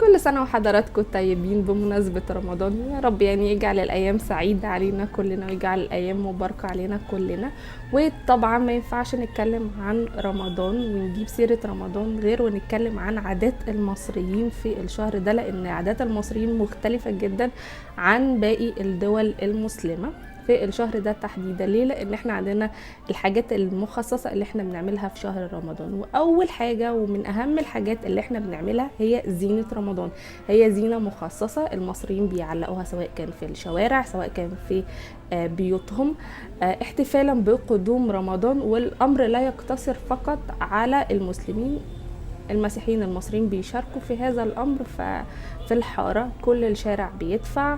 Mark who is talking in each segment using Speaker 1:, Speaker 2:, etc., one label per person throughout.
Speaker 1: كل سنة وحضراتكم طيبين بمناسبة رمضان. يا رب يعني يجعل الأيام سعيدة علينا كلنا ويجعل الأيام مباركة علينا كلنا. وطبعا ما ينفعش نتكلم عن رمضان ونجيب سيرة رمضان غير ونتكلم عن عادات المصريين في الشهر ده، لأن عادات المصريين مختلفة جدا عن باقي الدول المسلمة في الشهر ده تحديدا. ليه؟ لان احنا عندنا الحاجات المخصصة اللي احنا بنعملها في شهر رمضان، واول حاجة ومن اهم الحاجات اللي احنا بنعملها هي زينة رمضان. هي زينة مخصصة المصريين بيعلقوها سواء كان في الشوارع سواء كان في بيوتهم، احتفالا بقدوم رمضان. والامر لا يقتصر فقط على المسلمين، المسيحيين المصريين بيشاركوا في هذا الامر. ففي الحارة كل الشارع بيدفع،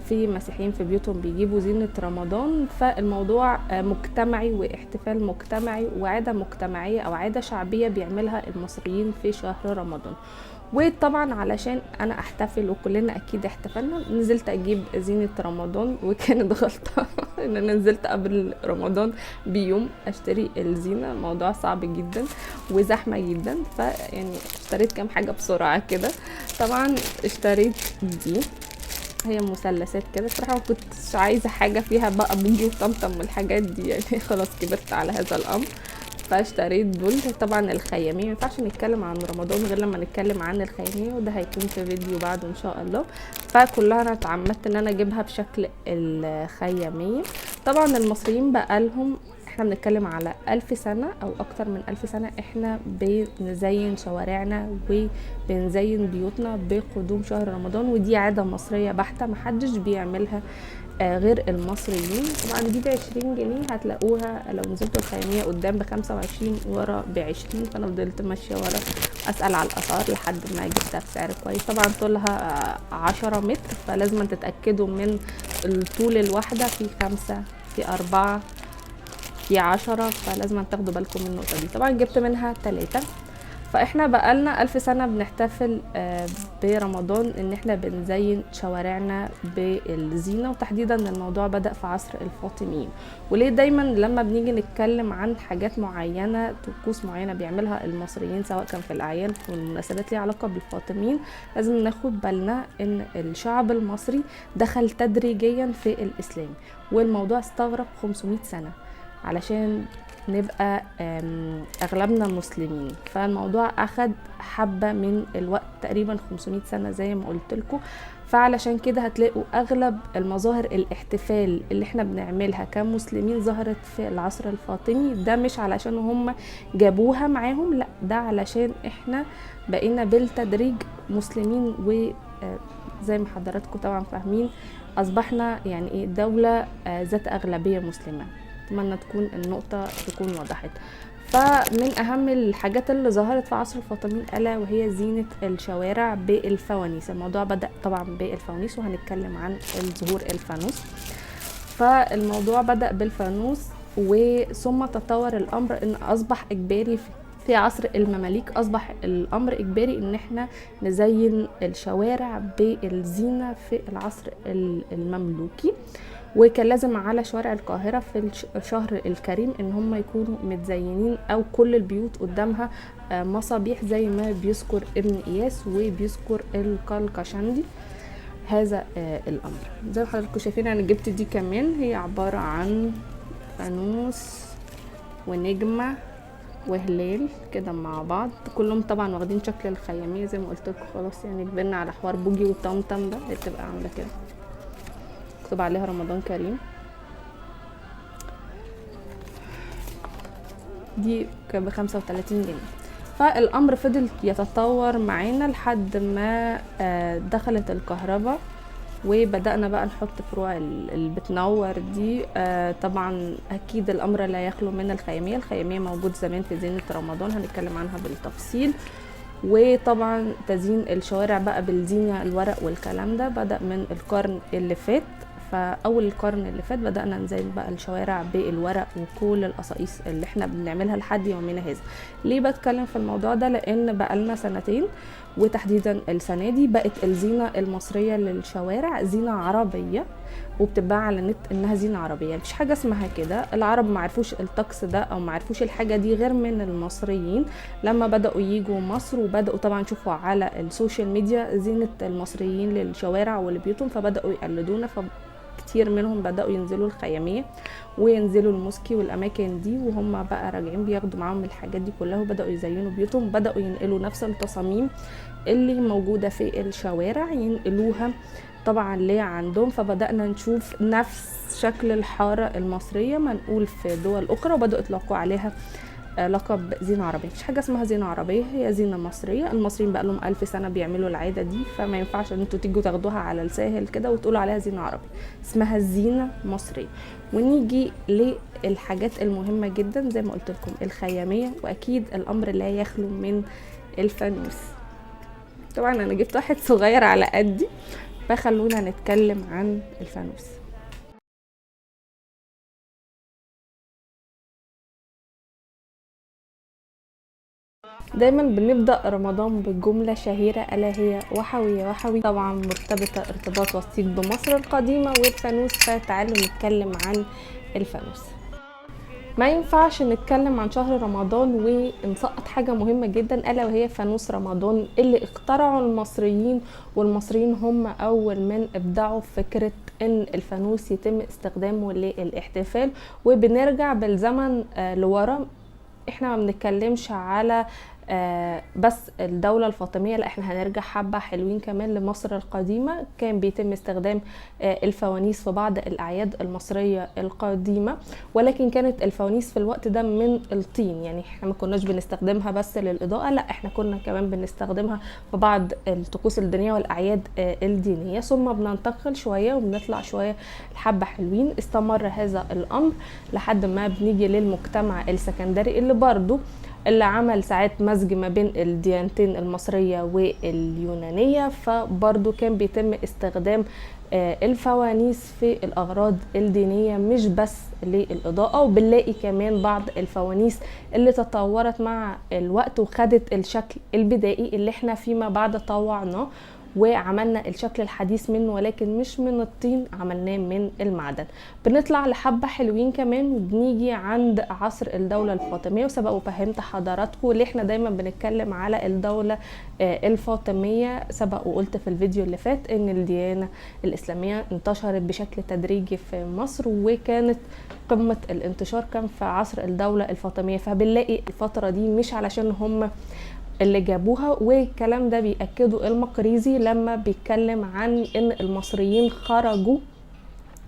Speaker 1: في مسيحيين في بيوتهم بيجيبوا زينة رمضان. فالموضوع مجتمعي واحتفال مجتمعي وعادة مجتمعية او عادة شعبية بيعملها المصريين في شهر رمضان. وطبعا علشان انا احتفل وكلنا اكيد احتفلنا، نزلت اجيب زينة رمضان وكانت غلطة ان انا نزلت قبل رمضان بيوم اشتري الزينة. الموضوع صعب جدا وزحمة جدا، فيعني اشتريت كام حاجة بسرعة كده. طبعا اشتريت دي، هي مثلثات كده. بصراحه ما كنتش عايزه حاجه فيها بقى بوجي وطمطم والحاجات دي، يعني خلاص كبرت على هذا الامر. فاشتريت دول. طبعا الخياميه، ما ينفعش نتكلم عن رمضان غير لما نتكلم عن الخياميه، وده هيكون في فيديو بعده ان شاء الله. فكلها انا اتعمدت ان انا اجيبها بشكل الخياميه. طبعا المصريين بقالهم، احنا بنتكلم على 1000 سنة او اكتر من 1000 سنة احنا بنزين شوارعنا وبنزين بيوتنا بقدوم شهر رمضان، ودي عادة مصرية بحتة محدش بيعملها غير المصريين. طبعا دي ب20 جنيه، هتلاقوها لو نزلتوا الخيامية قدام ب25 ورا ب20. فانا فضلت ماشية ورا اسأل على الاسعار لحد ما جبتها بسعر كويس. طبعا طولها 10 متر، فلازم تتأكدوا من الطول الواحدة، في 5 في 4 في 10، فلازم تاخدوا بالكم من النقطة دي. طبعا جبت منها 3. فاحنا بقالنا 1000 سنة بنحتفل برمضان ان احنا بنزين شوارعنا بالزينة، وتحديدا الموضوع بدأ في عصر الفاطميين. وليه دايما لما بنيجي نتكلم عن حاجات معينة، طقوس معينة بيعملها المصريين سواء كان في الاعياد في المناسبات ليها علاقة بالفاطميين، لازم ناخد بالنا ان الشعب المصري دخل تدريجيا في الاسلام، والموضوع استغرق 500 سنة علشان نبقى اغلبنا مسلمين. فالموضوع اخد حبة من الوقت، تقريبا 500 سنة زي ما قلت لكم. فعلشان كده هتلاقوا اغلب المظاهر الاحتفال اللي احنا بنعملها كمسلمين ظهرت في العصر الفاطمي. ده مش علشان هم جابوها معاهم، لا، ده علشان احنا بقينا بالتدريج مسلمين، وزي ما حضراتكم طبعا فاهمين اصبحنا يعني ايه دولة ذات اغلبية مسلمة. اتمنى تكون النقطة تكون وضحت. فمن اهم الحاجات اللي ظهرت في عصر الفاطميين الا وهي زينة الشوارع بالفوانيس. الموضوع بدأ طبعا بالفوانيس، وهنتكلم عن ظهور الفانوس. فالموضوع بدأ بالفانوس، وثم تطور الامر ان اصبح اجباري في عصر المماليك. اصبح الامر اجباري ان احنا نزين الشوارع بالزينة في العصر المملوكي. وكان لازم على شوارع القاهرة في الشهر الكريم ان هم يكونوا متزينين، او كل البيوت قدامها مصابيح زي ما بيذكر ابن اياس وبيذكر القلقشندي هذا الامر. زي ما حضراتكم شايفين انا جبت دي كمان، هي عبارة عن فانوس ونجمة وهلال كده مع بعض، كلهم طبعا واخدين شكل الخيامية زي ما قلت لكم. خلاص يعني كبرنا على حوار بوجي وطمطم ده، اللي بتبقى عاملة كده مكتوب عليها رمضان كريم. دي كان ب35 جنيه. فالامر فضل يتطور معانا لحد ما دخلت الكهرباء، وبدأنا بقى نحط فروع اللي بتنور دي. طبعا اكيد الامر لا يخلو من الخيامية. الخيامية موجود زمان في زينة رمضان، هنتكلم عنها بالتفصيل. وطبعا تزيين الشوارع بقى بالزينة الورق والكلام ده بدأ من القرن اللي فات. فاول القرن اللي فات بدأنا نزين بقى الشوارع بالورق وكل القصايص اللي احنا بنعملها لحد يومنا هذا. ليه بتكلم في الموضوع ده؟ لان بقى لنا سنتين وتحديدا السنة دي بقت الزينة المصرية للشوارع زينة عربية، وبتتباع على النت انها زينة عربية. مفيش حاجة اسمها كده، العرب ما عرفوش الطقس ده او ما عرفوش الحاجة دي غير من المصريين لما بدأوا يجوا مصر، وبدأوا طبعا يشوفوا على السوشيال ميديا زينة المصريين للشوارع ولبيوتهم، فبدأوا يقلدونا. كتير منهم بدأوا ينزلوا الخيامية وينزلوا الموسكي والأماكن دي، وهم بقى راجعين بياخدوا معاهم الحاجات دي كلها، وبدأوا يزينوا بيوتهم، بدأوا ينقلوا نفس التصاميم اللي موجودة في الشوارع ينقلوها طبعا ليه عندهم. فبدأنا نشوف نفس شكل الحارة المصرية منقول في دول أخرى، وبدأوا يطلقوا عليها لقب زينة عربية. مفيش حاجة اسمها زينة عربية، هي زينة مصرية. المصريين بقى لهم 1000 سنة بيعملوا العادة دي، فما ينفعش ان انتوا تيجوا تاخدوها على الساهل كده وتقولوا عليها زينة عربية، اسمها زينة مصرية. ونيجي للحاجات المهمة جدا زي ما قلت لكم، الخيامية، واكيد الامر لا يخلو من الفانوس. طبعا انا جبت واحد صغير على قدي، فخلونا نتكلم عن الفانوس. دايما بنبدأ رمضان بجملة شهيرة ألا هي وحوي يا وحوي، طبعا مرتبطة ارتباط وثيق بمصر القديمة والفانوس. فتعالوا نتكلم عن الفانوس. ما ينفعش نتكلم عن شهر رمضان ونسقط حاجة مهمة جدا ألا وهي فانوس رمضان اللي اخترعه المصريين، والمصريين هم أول من ابدعوا فكرة ان الفانوس يتم استخدامه للاحتفال. وبنرجع بالزمن لورا، احنا ما بنتكلمش على بس الدولة الفاطمية، لا احنا هنرجع حبة حلوين كمان لمصر القديمة. كان بيتم استخدام الفوانيس في بعض الأعياد المصرية القديمة، ولكن كانت الفوانيس في الوقت ده من الطين، يعني احنا ما كناش بنستخدمها بس للإضاءة، لا احنا كنا كمان بنستخدمها في بعض الطقوس الدينية والأعياد الدينية. ثم بننتقل شوية وبنطلع شوية لحبة حلوين، استمر هذا الأمر لحد ما بنيجي للمجتمع السكندري اللي برضو اللي عمل ساعات مزج ما بين الديانتين المصرية واليونانية. فبرضو كان بيتم استخدام الفوانيس في الأغراض الدينية مش بس للإضاءة، وبنلاقي كمان بعض الفوانيس اللي تطورت مع الوقت وخدت الشكل البدائي اللي احنا فيما بعد طوعناه وعملنا الشكل الحديث منه، ولكن مش من الطين، عملناه من المعدن. بنطلع لحبة حلوين كمان وبنيجي عند عصر الدولة الفاطمية. وسبق وفهمت حضراتكم اللي احنا دايما بنتكلم على الدولة الفاطمية، سبق وقلت في الفيديو اللي فات ان الديانة الإسلامية انتشرت بشكل تدريجي في مصر، وكانت قمة الانتشار كان في عصر الدولة الفاطمية. فبنلاقي الفترة دي مش علشان هم اللي جابوها، والكلام ده بيأكده المقريزي لما بيتكلم عن ان المصريين خرجوا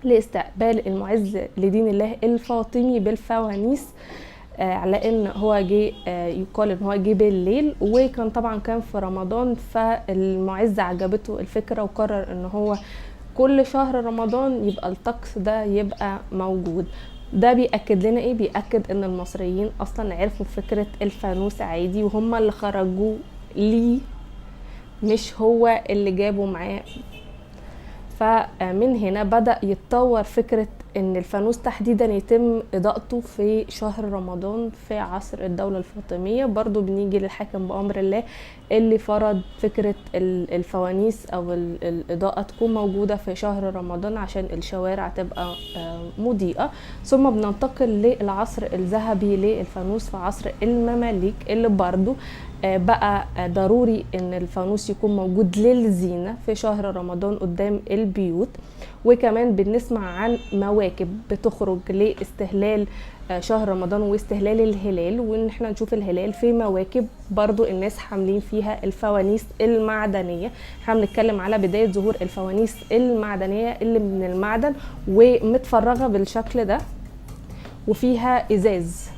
Speaker 1: لاستقبال المعز لدين الله الفاطمي بالفوانيس، على ان هو جه يقال ان هو جه بالليل، وكان طبعا كان في رمضان. فالمعز عجبته الفكرة وقرر ان هو كل شهر رمضان يبقى الطقس ده يبقى موجود. ده بيأكد لنا ايه؟ بيأكد ان المصريين اصلا عرفوا فكرة الفانوس عادي، وهم اللي خرجوا ليه مش هو اللي جابوا معاه. فمن هنا بدأ يتطور فكرة ان الفانوس تحديدا يتم اضاءته في شهر رمضان في عصر الدولة الفاطمية. برضو بنيجي للحاكم بأمر الله اللي فرض فكرة الفوانيس او الاضاءة تكون موجودة في شهر رمضان عشان الشوارع تبقى مضيئة. ثم بننتقل للعصر الذهبي للفانوس في عصر المماليك، اللي برضو بقى ضروري ان الفانوس يكون موجود للزينة في شهر رمضان قدام البيوت. وكمان بنسمع عن مواكب بتخرج لاستهلال شهر رمضان واستهلال الهلال، وان احنا نشوف الهلال في مواكب برضو الناس حاملين فيها الفوانيس المعدنية. احنا بنتكلم على بداية ظهور الفوانيس المعدنية اللي من المعدن ومتفرغة بالشكل ده وفيها ازاز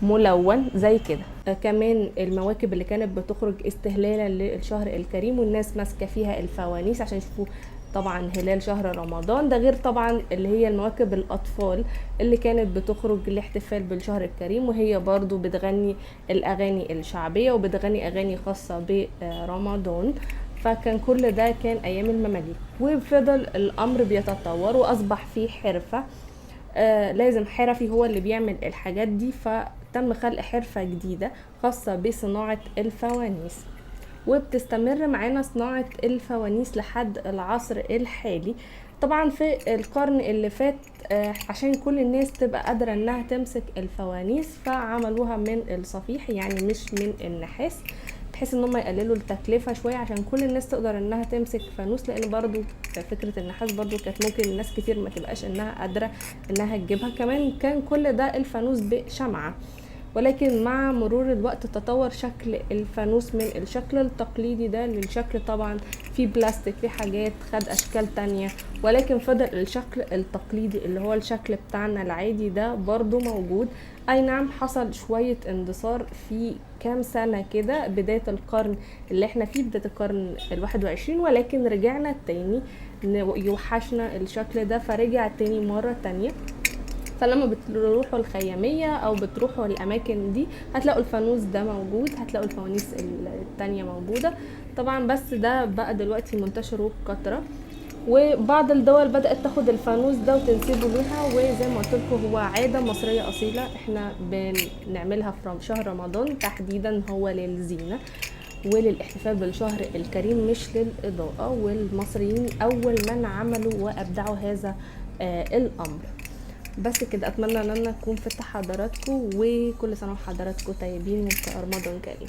Speaker 1: ملون زي كده. كمان المواكب اللي كانت بتخرج استهلالا للشهر الكريم والناس ماسكه فيها الفوانيس عشان يشوفوا طبعا هلال شهر رمضان. ده غير طبعا اللي هي المواكب الاطفال اللي كانت بتخرج للاحتفال بالشهر الكريم، وهي برضو بتغني الاغاني الشعبيه وبتغني اغاني خاصه برمضان. فكان كل ده كان ايام المماليك، وفضل الامر بيتطور واصبح فيه حرفه. لازم حرفي هو اللي بيعمل الحاجات دي، فتم خلق حرفة جديدة خاصة بصناعة الفوانيس. وبتستمر معانا صناعة الفوانيس لحد العصر الحالي. طبعا في القرن اللي فات عشان كل الناس تبقى قادرة انها تمسك الفوانيس فعملوها من الصفيح يعني مش من النحاس، بحيث ان هم يقللوا التكلفة شوية عشان كل الناس تقدر انها تمسك فانوس، لان برضو فكرة النحاس برضو كانت ممكن ناس كتير ما تبقاش انها قادرة انها تجيبها. كمان كان كل ده الفانوس بشمعة، ولكن مع مرور الوقت تطور شكل الفانوس من الشكل التقليدي ده للشكل طبعا في بلاستيك، في حاجات خد اشكال تانية، ولكن فضل الشكل التقليدي اللي هو الشكل بتاعنا العادي ده برضو موجود. اي نعم حصل شوية اندثار في كام سنة كده بداية القرن اللي احنا فيه، بداية القرن 21، ولكن رجعنا تاني يوحشنا الشكل ده فرجع تاني مرة تانية. فلما بتروحوا الخيامية او بتروحوا الاماكن دي هتلاقوا الفانوس ده موجود، هتلاقوا الفوانيس التانية موجودة طبعا، بس ده بقى دلوقتي منتشر وبكترة، وبعض الدول بدأت تاخد الفانوس ده وتنسبه لها. وزي ما قلت لكم هو عادة مصرية أصيلة احنا بنعملها في شهر رمضان تحديدا، هو للزينة وللاحتفال بالشهر الكريم مش للإضاءة، والمصريين أول من عملوا وأبدعوا هذا الأمر. بس كده، اتمنى ان انا اكون فدت حضراتكم، وكل سنه وحضراتكم طيبين ورمضان كريم.